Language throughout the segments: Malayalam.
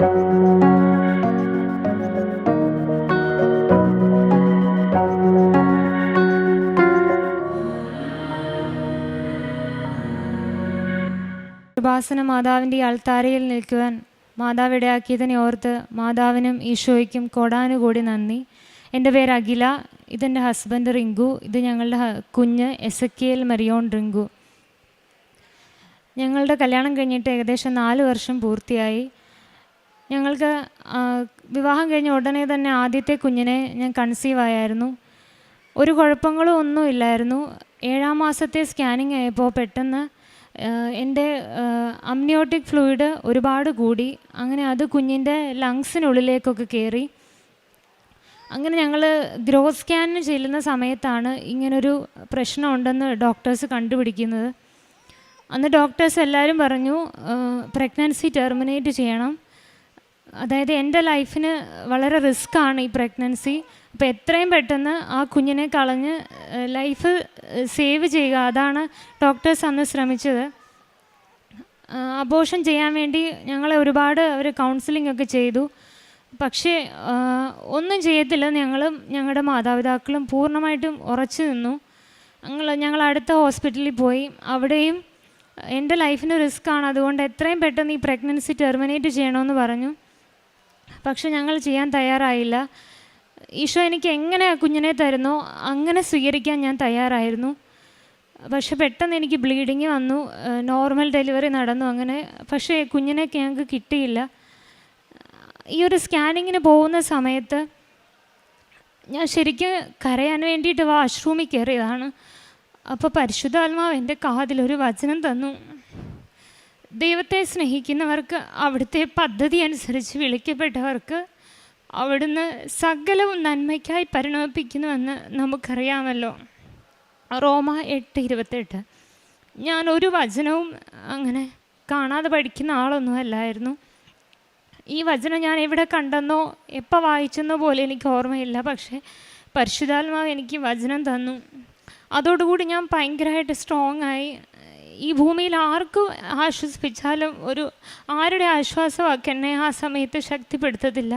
കൃപാസന മാതാവിൻ്റെ അൾത്താരയിൽ നിൽക്കുവാൻ മാതാവ് ഇടയാക്കിയതിനെ ഓർത്ത് മാതാവിനും ഈശോയ്ക്കും കോടാനുകൂടി നന്ദി. എൻ്റെ പേര് അഖില, ഇതെൻ്റെ ഹസ്ബൻഡ് റിങ്കു, ഇത് ഞങ്ങളുടെ കുഞ്ഞ് എസക്കിയേൽ മരിയോൺ റിങ്കു. ഞങ്ങളുടെ കല്യാണം കഴിഞ്ഞിട്ട് ഏകദേശം 4 വർഷം പൂർത്തിയായി. ഞങ്ങൾക്ക് വിവാഹം കഴിഞ്ഞ ഉടനെ തന്നെ ആദ്യത്തെ കുഞ്ഞിനെ ഞാൻ കൺസീവ് ആയായിരുന്നു. ഒരു കുഴപ്പങ്ങളും ഒന്നും ഇല്ലായിരുന്നു. 7-ാം മാസത്തെ സ്കാനിങ് ആയപ്പോൾ പെട്ടെന്ന് എൻ്റെ അമ്നിയോട്ടിക് ഫ്ലൂയിഡ് ഒരുപാട് കൂടി. അങ്ങനെ അത് കുഞ്ഞിൻ്റെ ലങ്സിനുള്ളിലേക്കൊക്കെ കയറി. അങ്ങനെ ഞങ്ങൾ ഗ്രോത്ത് സ്കാനിന് ചെല്ലുന്ന സമയത്താണ് ഇങ്ങനൊരു പ്രശ്നമുണ്ടെന്ന് ഡോക്ടേഴ്സ് കണ്ടുപിടിക്കുന്നത്. അന്ന് ഡോക്ടേഴ്സ് എല്ലാവരും പറഞ്ഞു പ്രഗ്നൻസി ടെർമിനേറ്റ് ചെയ്യണം. അതായത് എൻ്റെ ലൈഫിന് വളരെ റിസ്ക്കാണ് ഈ പ്രഗ്നൻസി. അപ്പോൾ എത്രയും പെട്ടെന്ന് ആ കുഞ്ഞിനെ കളഞ്ഞ് ലൈഫ് സേവ് ചെയ്യുക, അതാണ് ഡോക്ടേഴ്സ് അന്ന് ശ്രമിച്ചത്. അബോർഷൻ ചെയ്യാൻ വേണ്ടി ഞങ്ങളെ ഒരുപാട് അവർ കൗൺസിലിംഗ് ഒക്കെ ചെയ്തു. പക്ഷേ ഒന്നും ചെയ്യത്തില്ല. ഞങ്ങളുടെ മാതാപിതാക്കളും പൂർണ്ണമായിട്ടും ഉറച്ചു നിന്നു. ഞങ്ങൾ അടുത്ത ഹോസ്പിറ്റലിൽ പോയി. അവിടെയും എൻ്റെ ലൈഫിന് റിസ്ക്കാണ്, അതുകൊണ്ട് എത്രയും പെട്ടെന്ന് ഈ പ്രഗ്നൻസി ടെർമിനേറ്റ് ചെയ്യണമെന്ന് പറഞ്ഞു. പക്ഷെ ഞങ്ങൾ ചെയ്യാൻ തയ്യാറായില്ല. ഈശോ എനിക്ക് എങ്ങനെ കുഞ്ഞിനെ തരുന്നോ അങ്ങനെ സ്വീകരിക്കാൻ ഞാൻ തയ്യാറായിരുന്നു. പക്ഷെ പെട്ടെന്ന് എനിക്ക് ബ്ലീഡിങ് വന്നു, നോർമൽ ഡെലിവറി നടന്നു. അങ്ങനെ പക്ഷേ കുഞ്ഞിനെ ഞങ്ങൾക്ക് കിട്ടിയില്ല. ഈ ഒരു സ്കാനിങ്ങിന് പോകുന്ന സമയത്ത് ഞാൻ ശരിക്കും കരയാൻ വേണ്ടിയിട്ട് വാഷ്റൂമിൽ കയറിയതാണ്. അപ്പോൾ പരിശുദ്ധാത്മാവ് എൻ്റെ കാതിലൊരു വചനം തന്നു. ദൈവത്തെ സ്നേഹിക്കുന്നവർക്ക്, അവിടുത്തെ പദ്ധതി അനുസരിച്ച് വിളിക്കപ്പെട്ടവർക്ക് അവിടുന്ന് സകലവും നന്മയ്ക്കായി പരിണമിപ്പിക്കുന്നുവെന്ന് നമുക്കറിയാമല്ലോ. റോമ 8:28. ഞാൻ ഒരു വചനവും അങ്ങനെ കാണാതെ പഠിക്കുന്ന ആളൊന്നും അല്ലായിരുന്നു. ഈ വചനം ഞാൻ എവിടെ കണ്ടെന്നോ എപ്പോൾ വായിച്ചെന്നോ പോലെ എനിക്ക് ഓർമ്മയില്ല. പക്ഷേ പരിശുദ്ധാത്മാവ് എനിക്ക് വചനം തന്നു. അതോടുകൂടി ഞാൻ ഭയങ്കരമായിട്ട് സ്ട്രോങ് ആയി. ഈ ഭൂമിയിൽ ആർക്കും ആശ്വസിപ്പിച്ചാലും ആരുടെ ആശ്വാസവാക്ക് എന്നെ ആ സമയത്ത് ശക്തിപ്പെടുത്തത്തില്ല.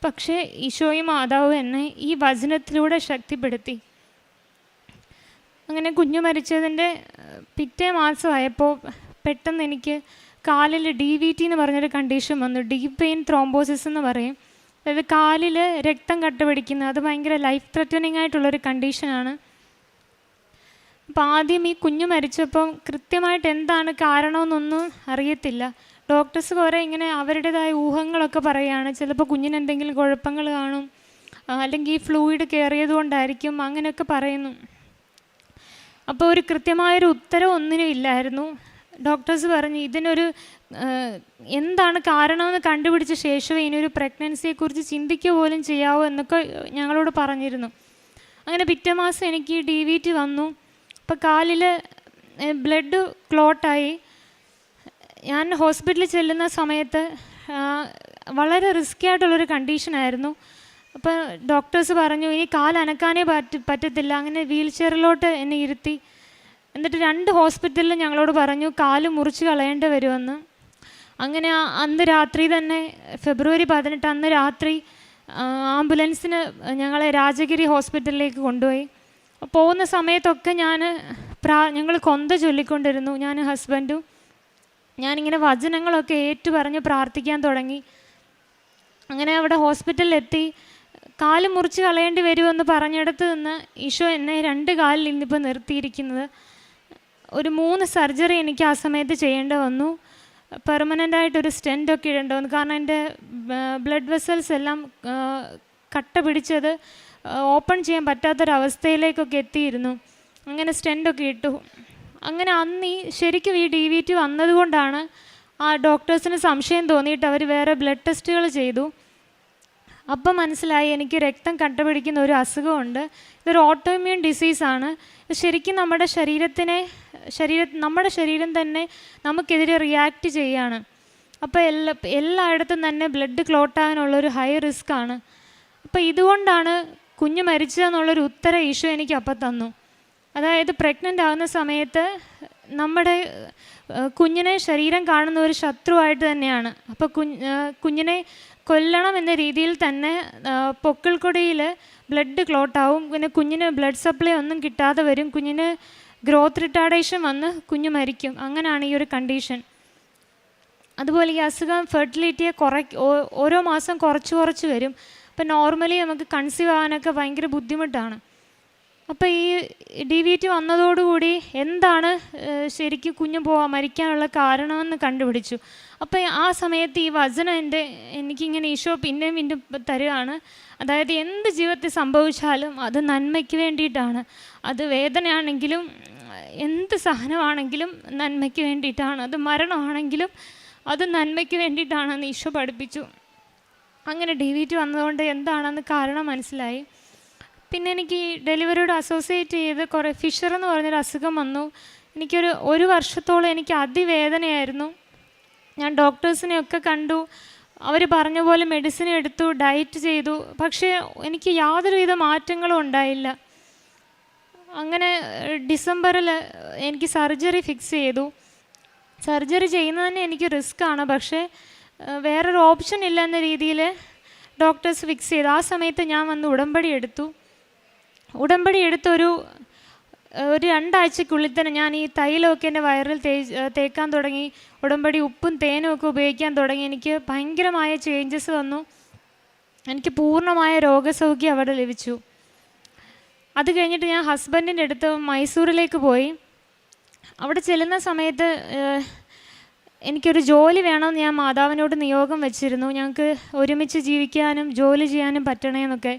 പക്ഷേ ഈശോയും മാതാവും എന്നെ ഈ വചനത്തിലൂടെ ശക്തിപ്പെടുത്തി. അങ്ങനെ കുഞ്ഞു മരിച്ചതിൻ്റെ പിറ്റേ മാസമായപ്പോൾ പെട്ടെന്ന് എനിക്ക് കാലിൽ DVT എന്ന് പറഞ്ഞൊരു കണ്ടീഷൻ വന്നു. ഡീപ്പ് വെയിൻ ത്രോംബോസിസ് എന്ന് പറയും. അതായത് കാലിൽ രക്തം കട്ട പിടിക്കുന്നത്. അത് ഭയങ്കര ലൈഫ് ത്രെറ്റനിങ് ആയിട്ടുള്ളൊരു കണ്ടീഷനാണ്. അപ്പോൾ ആദ്യം ഈ കുഞ്ഞു മരിച്ചപ്പം കൃത്യമായിട്ട് എന്താണ് കാരണമെന്നൊന്നും അറിയത്തില്ല. ഡോക്ടേഴ്സ് കുറേ ഇങ്ങനെ അവരുടേതായ ഊഹങ്ങളൊക്കെ പറയുകയാണ്. ചിലപ്പോൾ കുഞ്ഞിന് എന്തെങ്കിലും കുഴപ്പങ്ങൾ കാണും, അല്ലെങ്കിൽ ഈ ഫ്ലൂയിഡ് കയറിയത് കൊണ്ടായിരിക്കും, അങ്ങനെയൊക്കെ പറയുന്നു. അപ്പോൾ ഒരു കൃത്യമായൊരു ഉത്തരം ഒന്നിനും ഇല്ലായിരുന്നു. ഡോക്ടേഴ്സ് പറഞ്ഞു ഇതിനൊരു എന്താണ് കാരണമെന്ന് കണ്ടുപിടിച്ച ശേഷമേ ഇനിയൊരു പ്രഗ്നൻസിയെക്കുറിച്ച് ചിന്തിക്കുക പോലും ചെയ്യാവൂ എന്നൊക്കെ ഞങ്ങളോട് പറഞ്ഞിരുന്നു. അങ്ങനെ പിറ്റേ മാസം എനിക്ക് DVT വന്നു. അപ്പോൾ കാലിൽ ബ്ലഡ് ക്ലോട്ടായി. ഞാൻ ഹോസ്പിറ്റലിൽ ചെല്ലുന്ന സമയത്ത് വളരെ റിസ്ക്കി ആയിട്ടുള്ളൊരു കണ്ടീഷനായിരുന്നു. അപ്പോൾ ഡോക്ടേഴ്സ് പറഞ്ഞു ഇനി കാലനക്കാനേ പറ്റത്തില്ല. അങ്ങനെ വീൽ ചെയറിലോട്ട് എന്നെ ഇരുത്തി. എന്നിട്ട് 2 ഹോസ്പിറ്റലിൽ ഞങ്ങളോട് പറഞ്ഞു കാല് മുറിച്ച് കളയേണ്ടി വരുമെന്ന്. അങ്ങനെ അന്ന് രാത്രി തന്നെ ഫെബ്രുവരി 18 അന്ന് രാത്രി ആംബുലൻസിന് ഞങ്ങളെ രാജഗിരി ഹോസ്പിറ്റലിലേക്ക് കൊണ്ടുപോയി. പോകുന്ന സമയത്തൊക്കെ ഞങ്ങൾ കൊന്ത ചൊല്ലിക്കൊണ്ടിരുന്നു, ഞാൻ ഹസ്ബൻഡും. ഞാനിങ്ങനെ വചനങ്ങളൊക്കെ ഏറ്റുപറഞ്ഞ് പ്രാർത്ഥിക്കാൻ തുടങ്ങി. അങ്ങനെ അവിടെ ഹോസ്പിറ്റലിലെത്തി. കാല് മുറിച്ച് കളയേണ്ടി വരുമെന്ന് പറഞ്ഞിടത്ത് നിന്ന് ഈശോ എന്നെ 2 കാലിൽ ഇന്നിപ്പോൾ നിർത്തിയിരിക്കുന്നത്. ഒരു 3 സർജറി എനിക്ക് ആ സമയത്ത് ചെയ്യേണ്ടി വന്നു. പെർമനൻ്റായിട്ടൊരു സ്റ്റെൻറ്റൊക്കെ ഇടേണ്ടി വന്നു. കാരണം എൻ്റെ ബ്ലഡ് വെസൽസ് എല്ലാം കട്ട പിടിച്ചത് ഓപ്പൺ ചെയ്യാൻ പറ്റാത്തൊരവസ്ഥയിലേക്കൊക്കെ എത്തിയിരുന്നു. അങ്ങനെ സ്റ്റെൻറ്റൊക്കെ ഇട്ടു. അങ്ങനെ ശരിക്കും ഈ DVT വന്നതുകൊണ്ടാണ് ആ ഡോക്ടേഴ്സിന് സംശയം തോന്നിയിട്ട് അവർ വേറെ ബ്ലഡ് ടെസ്റ്റുകൾ ചെയ്തു. അപ്പം മനസ്സിലായി എനിക്ക് രക്തം കട്ട പിടിക്കുന്ന ഒരു അസുഖമുണ്ട്. ഇതൊരു ഓട്ടോഇമ്മ്യൂൺ ഡിസീസാണ്. ശരിക്കും നമ്മുടെ ശരീരം തന്നെ നമുക്കെതിരെ റിയാക്റ്റ് ചെയ്യാണ്. അപ്പോൾ എല്ലായിടത്തും തന്നെ ബ്ലഡ് ക്ലോട്ടാകാനുള്ളൊരു ഹൈ റിസ്ക്കാണ്. അപ്പോൾ ഇതുകൊണ്ടാണ് കുഞ്ഞ് മരിച്ചതെന്നുള്ളൊരു ഉത്തരം ഈശോ എനിക്ക് അപ്പം തന്നു. അതായത് പ്രഗ്നൻ്റ് ആകുന്ന സമയത്ത് നമ്മുടെ കുഞ്ഞിനെ ശരീരം കാണുന്ന ഒരു ശത്രുവായിട്ട് തന്നെയാണ്. അപ്പോൾ കുഞ്ഞിനെ കൊല്ലണം എന്ന രീതിയിൽ തന്നെ പൊക്കിൾക്കൊടിയിൽ ബ്ലഡ് ക്ലോട്ടാവും, പിന്നെ കുഞ്ഞിന് ബ്ലഡ് സപ്ലൈ ഒന്നും കിട്ടാതെ വരും, കുഞ്ഞിന് ഗ്രോത്ത് റിട്ടാർഡേഷൻ വന്ന് കുഞ്ഞ് മരിക്കും. അങ്ങനെയാണ് ഈ ഒരു കണ്ടീഷൻ. അതുപോലെ ഈ അസുഖം ഫെർട്ടിലിറ്റിയെ ഓരോ മാസം കുറച്ച് വരും. അപ്പം നോർമലി നമുക്ക് കൺസീവ് ആകാനൊക്കെ ഭയങ്കര ബുദ്ധിമുട്ടാണ്. അപ്പോൾ ഈ DVT വന്നതോടുകൂടി എന്താണ് ശരിക്കും കുഞ്ഞ് മരിക്കാനുള്ള കാരണമെന്ന് കണ്ടുപിടിച്ചു. അപ്പോൾ ആ സമയത്ത് ഈ വചനം എനിക്കിങ്ങനെ ഈശോ പിന്നെയും വീണ്ടും തരികയാണ്. അതായത് എന്ത് ജീവിതത്തിൽ സംഭവിച്ചാലും അത് നന്മയ്ക്ക് വേണ്ടിയിട്ടാണ്, അത് വേദനയാണെങ്കിലും എന്ത് സഹനമാണെങ്കിലും നന്മയ്ക്ക് വേണ്ടിയിട്ടാണ്, അത് മരണമാണെങ്കിലും അത് നന്മയ്ക്ക് വേണ്ടിയിട്ടാണെന്ന് ഈശോ പഠിപ്പിച്ചു. അങ്ങനെ DVT വന്നതുകൊണ്ട് എന്താണെന്ന് കാരണം മനസ്സിലായി. പിന്നെ എനിക്ക് ഈ ഡെലിവറിയോട് അസോസിയേറ്റ് ചെയ്ത് കുറേ ഫിഷർ എന്ന് പറഞ്ഞൊരു അസുഖം വന്നു. ഒരു വർഷത്തോളം എനിക്ക് അതിവേദനയായിരുന്നു. ഞാൻ ഡോക്ടേഴ്സിനെയൊക്കെ കണ്ടു, അവർ പറഞ്ഞ പോലെ മെഡിസിൻ എടുത്തു, ഡയറ്റ് ചെയ്തു, പക്ഷേ എനിക്ക് യാതൊരുവിധ മാറ്റങ്ങളും ഉണ്ടായില്ല. അങ്ങനെ ഡിസംബറിൽ എനിക്ക് സർജറി ഫിക്സ് ചെയ്തു. സർജറി ചെയ്യുന്നത് തന്നെ എനിക്ക് റിസ്ക്കാണ്, പക്ഷേ വേറൊരു ഓപ്ഷൻ ഇല്ല എന്ന രീതിയിൽ ഡോക്ടേഴ്സ് ഫിക്സ് ചെയ്തു. ആ സമയത്ത് ഞാൻ വന്ന് ഉടമ്പടി എടുത്തൊരു 2 ആഴ്ചക്കുള്ളിൽ തന്നെ ഞാൻ ഈ തൈലമൊക്കെ എൻ്റെ വയറിൽ തേക്കാൻ തുടങ്ങി. ഉടമ്പടി ഉപ്പും തേനും ഒക്കെ ഉപയോഗിക്കാൻ തുടങ്ങി. എനിക്ക് ഭയങ്കരമായ ചേഞ്ചസ് വന്നു. എനിക്ക് പൂർണ്ണമായ രോഗസൗഖ്യം അവിടെ ലഭിച്ചു. അത് കഴിഞ്ഞിട്ട് ഞാൻ ഹസ്ബൻഡിൻ്റെ അടുത്ത് മൈസൂരിലേക്ക് പോയി. അവിടെ ചെല്ലുന്ന സമയത്ത് എനിക്കൊരു ജോലി വേണമെന്ന് ഞാൻ മാതാവിനോട് നിയോഗം വെച്ചിരുന്നു. ഞങ്ങൾക്ക് ഒരുമിച്ച് ജീവിക്കാനും ജോലി ചെയ്യാനും പറ്റണമെന്നൊക്കെ.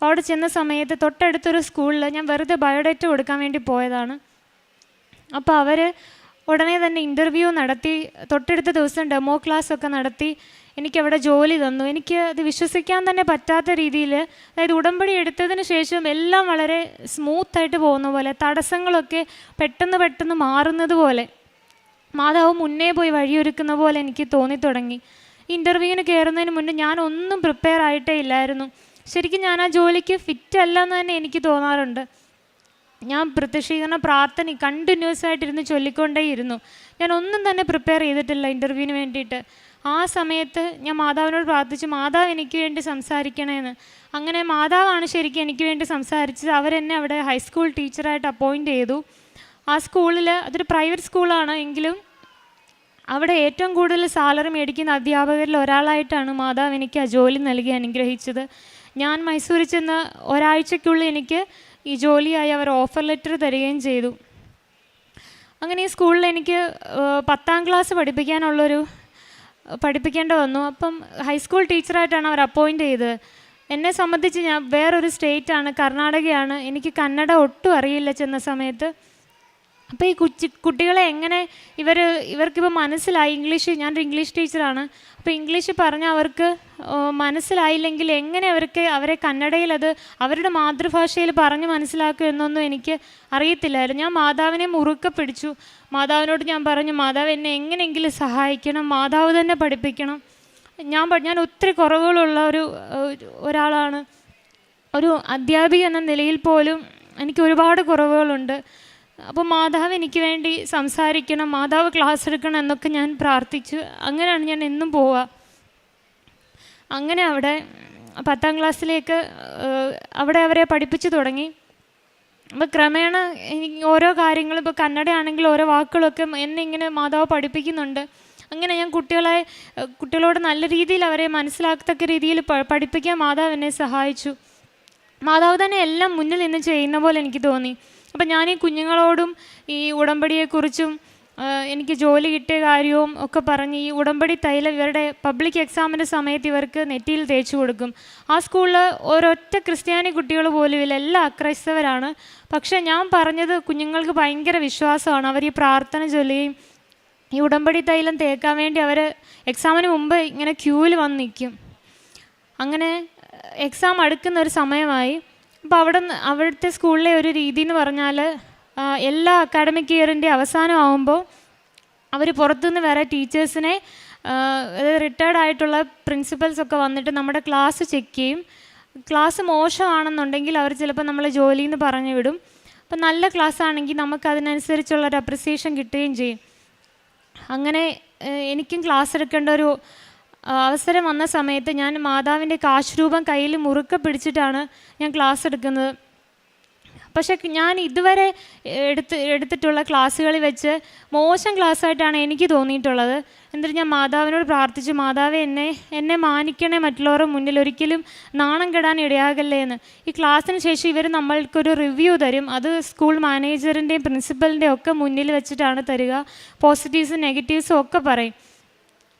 അവിടെ ചെന്ന സമയത്ത് തൊട്ടടുത്തൊരു സ്കൂളിൽ ഞാൻ വെറുതെ ബയോഡേറ്റ കൊടുക്കാൻ വേണ്ടി പോയതാണ്. അപ്പോൾ അവർ ഉടനെ തന്നെ ഇൻ്റർവ്യൂ നടത്തി, തൊട്ടടുത്ത ദിവസം ഡെമോ ക്ലാസ്സൊക്കെ നടത്തി എനിക്കവിടെ ജോലി തന്നു. എനിക്ക് അത് വിശ്വസിക്കാൻ തന്നെ പറ്റാത്ത രീതിയിൽ, അതായത് ഉടമ്പടി എടുത്തതിന് ശേഷം എല്ലാം വളരെ സ്മൂത്തായിട്ട് പോകുന്ന പോലെ, തടസ്സങ്ങളൊക്കെ പെട്ടെന്ന് മാറുന്നത് പോലെ, മാതാവ് മുന്നേ പോയി വഴിയൊരുക്കുന്ന പോലെ എനിക്ക് തോന്നിത്തുടങ്ങി. ഇൻ്റർവ്യൂവിന് കയറുന്നതിന് മുന്നേ ഞാനൊന്നും പ്രിപ്പയർ ആയിട്ടേ ഇല്ലായിരുന്നു. ശരിക്കും ഞാൻ ആ ജോലിക്ക് ഫിറ്റ് അല്ല എന്ന് തന്നെ എനിക്ക് തോന്നാറുണ്ട്. ഞാൻ പ്രത്യക്ഷീകരണ പ്രാർത്ഥന കണ്ടിന്യൂസ് ആയിട്ടിരുന്ന് ചൊല്ലിക്കൊണ്ടേയിരുന്നു. ഞാൻ ഒന്നും തന്നെ പ്രിപ്പയർ ചെയ്തിട്ടില്ല ഇൻ്റർവ്യൂവിന് വേണ്ടിയിട്ട്. ആ സമയത്ത് ഞാൻ മാതാവിനോട് പ്രാർത്ഥിച്ചു, മാതാവ് എനിക്ക് വേണ്ടി സംസാരിക്കണമെന്ന്. അങ്ങനെ മാതാവാണ് ശരിക്കും എനിക്ക് വേണ്ടി സംസാരിച്ചത്. അവരെന്നെ അവിടെ ഹൈസ്കൂൾ ടീച്ചറായിട്ട് അപ്പോയിൻ്റ് ചെയ്തു. ആ സ്കൂളിൽ, അതൊരു പ്രൈവറ്റ് സ്കൂളാണ് എങ്കിലും അവിടെ ഏറ്റവും കൂടുതൽ സാലറി മേടിക്കുന്ന അധ്യാപകരിൽ ഒരാളായിട്ടാണ് മാതാവ് എനിക്ക് ആ ജോലി നൽകി അനുഗ്രഹിച്ചത്. ഞാൻ മൈസൂരിൽ ചെന്ന് ഒരാഴ്ചയ്ക്കുള്ളിൽ എനിക്ക് ഈ ജോലിയായി അവർ ഓഫർ ലെറ്റർ തരികയും ചെയ്തു. അങ്ങനെ ഈ സ്കൂളിൽ എനിക്ക് 10ാം ക്ലാസ് പഠിപ്പിക്കേണ്ട വന്നു. അപ്പം ഹൈസ്കൂൾ ടീച്ചറായിട്ടാണ് അവർ അപ്പോയിൻ്റ് ചെയ്തത്. എന്നെ സംബന്ധിച്ച് ഞാൻ വേറൊരു സ്റ്റേറ്റാണ്, കർണാടകയാണ്. എനിക്ക് കന്നഡ ഒട്ടും അറിയില്ല ചെന്ന സമയത്ത്. അപ്പോൾ ഈ കുട്ടികളെ എങ്ങനെ ഇവർക്കിപ്പോൾ മനസ്സിലായി ഞാനൊരു ഇംഗ്ലീഷ് ടീച്ചറാണ്. അപ്പോൾ ഇംഗ്ലീഷ് പറഞ്ഞാൽ അവർക്ക് മനസ്സിലായില്ലെങ്കിൽ എങ്ങനെ അവരെ കന്നഡയിൽ അത് അവരുടെ മാതൃഭാഷയിൽ പറഞ്ഞ് മനസ്സിലാക്കുക എന്നൊന്നും എനിക്ക് അറിയത്തില്ലായിരുന്നു. ഞാൻ മാതാവിനെ മുറുക്കെ പിടിച്ചു. മാതാവിനോട് ഞാൻ പറഞ്ഞു, മാതാവ് എന്നെ എങ്ങനെയെങ്കിലും സഹായിക്കണം, മാതാവ് തന്നെ പഠിപ്പിക്കണം. ഞാൻ ഒത്തിരി കുറവുകളുള്ള ഒരാളാണ്. ഒരു അധ്യാപിക എന്ന നിലയിൽ പോലും എനിക്ക് ഒരുപാട് കുറവുകളുണ്ട്. അപ്പോൾ മാതാവ് എനിക്ക് വേണ്ടി സംസാരിക്കണം, മാതാവ് ക്ലാസ് എടുക്കണം എന്നൊക്കെ ഞാൻ പ്രാർത്ഥിച്ചു. അങ്ങനെയാണ് ഞാൻ എന്നും പോവുക. അങ്ങനെ അവിടെ 10ാം ക്ലാസ്സിലേക്ക് അവിടെ അവരെ പഠിപ്പിച്ചു തുടങ്ങി. അപ്പോൾ ക്രമേണ എനിക്ക് ഓരോ കാര്യങ്ങളും, ഇപ്പോൾ കന്നഡ ആണെങ്കിൽ ഓരോ വാക്കുകളൊക്കെ എന്നെ ഇങ്ങനെ മാതാവ് പഠിപ്പിക്കുന്നുണ്ട്. അങ്ങനെ ഞാൻ കുട്ടികളോട് നല്ല രീതിയിൽ അവരെ മനസ്സിലാക്കത്തക്ക രീതിയിൽ പഠിപ്പിക്കാൻ മാതാവ് എന്നെ സഹായിച്ചു. മാതാവ് തന്നെ എല്ലാം മുന്നിൽ നിന്ന് ചെയ്യുന്ന പോലെ എനിക്ക് തോന്നി. അപ്പം ഞാൻ ഈ കുഞ്ഞുങ്ങളോടും ഈ ഉടമ്പടിയെക്കുറിച്ചും എനിക്ക് ജോലി കിട്ടിയ കാര്യവും ഒക്കെ പറഞ്ഞ് ഈ ഉടമ്പടി തൈലം ഇവരുടെ പബ്ലിക് എക്സാമിൻ്റെ സമയത്ത് ഇവർക്ക് നെറ്റിയിൽ തേച്ച് കൊടുക്കും. ആ സ്കൂളിൽ ഒരൊറ്റ ക്രിസ്ത്യാനി കുട്ടികൾ പോലും ഇല്ല, എല്ലാം അക്രൈസ്തവരാണ്. പക്ഷേ ഞാൻ പറഞ്ഞത് കുഞ്ഞുങ്ങൾക്ക് ഭയങ്കര വിശ്വാസമാണ്. അവർ ഈ പ്രാർത്ഥന ചൊല്ലുകയും ഈ ഉടമ്പടി തൈലം തേക്കാൻ വേണ്ടി അവർ എക്സാമിന് മുമ്പ് ഇങ്ങനെ ക്യൂവിൽ വന്ന് നിൽക്കും. അങ്ങനെ എക്സാം അടുക്കുന്ന ഒരു സമയമായി. അപ്പോൾ അവിടുത്തെ സ്കൂളിലെ ഒരു രീതി എന്ന് പറഞ്ഞാൽ എല്ലാ അക്കാഡമിക് ഇയറിൻ്റെ അവസാനമാകുമ്പോൾ അവർ പുറത്തുനിന്ന് വേറെ ടീച്ചേഴ്സിനെ, റിട്ടയർഡ് ആയിട്ടുള്ള പ്രിൻസിപ്പൽസൊക്കെ വന്നിട്ട് നമ്മുടെ ക്ലാസ് ചെക്ക് ചെയ്യും. ക്ലാസ് മോശമാണെന്നുണ്ടെങ്കിൽ അവർ ചിലപ്പോൾ നമ്മളെ ജോലിയിൽ നിന്ന് പറഞ്ഞു വിടും. അപ്പം നല്ല ക്ലാസ് ആണെങ്കിൽ നമുക്ക് അതിനനുസരിച്ചുള്ളൊരു അപ്രിസിയേഷൻ കിട്ടുകയും ചെയ്യും. അങ്ങനെ എനിക്കും ക്ലാസ് എടുക്കേണ്ട ഒരു അവസരം വന്ന സമയത്ത് ഞാൻ മാതാവിൻ്റെ കാശ് കയ്യിൽ മുറുക്കെ പിടിച്ചിട്ടാണ് ഞാൻ ക്ലാസ് എടുക്കുന്നത്. പക്ഷേ ഞാൻ ഇതുവരെ എടുത്തിട്ടുള്ള ക്ലാസ്സുകളിൽ വെച്ച് മോശം ക്ലാസ്സായിട്ടാണ് എനിക്ക് തോന്നിയിട്ടുള്ളത്. എന്നിട്ട് ഞാൻ മാതാവിനോട് പ്രാർത്ഥിച്ചു, മാതാവെ എന്നെ മാനിക്കണേ, മറ്റുള്ളവരുടെ മുന്നിൽ ഒരിക്കലും നാണം കെടാൻ ഇടയാകല്ലേ എന്ന്. ഈ ക്ലാസ്സിന് ശേഷം ഇവർ നമ്മൾക്കൊരു റിവ്യൂ തരും. അത് സ്കൂൾ മാനേജറിൻ്റെയും പ്രിൻസിപ്പലിൻ്റെയും ഒക്കെ മുന്നിൽ വെച്ചിട്ടാണ് തരിക. പോസിറ്റീവ്സും നെഗറ്റീവ്സും ഒക്കെ പറയും.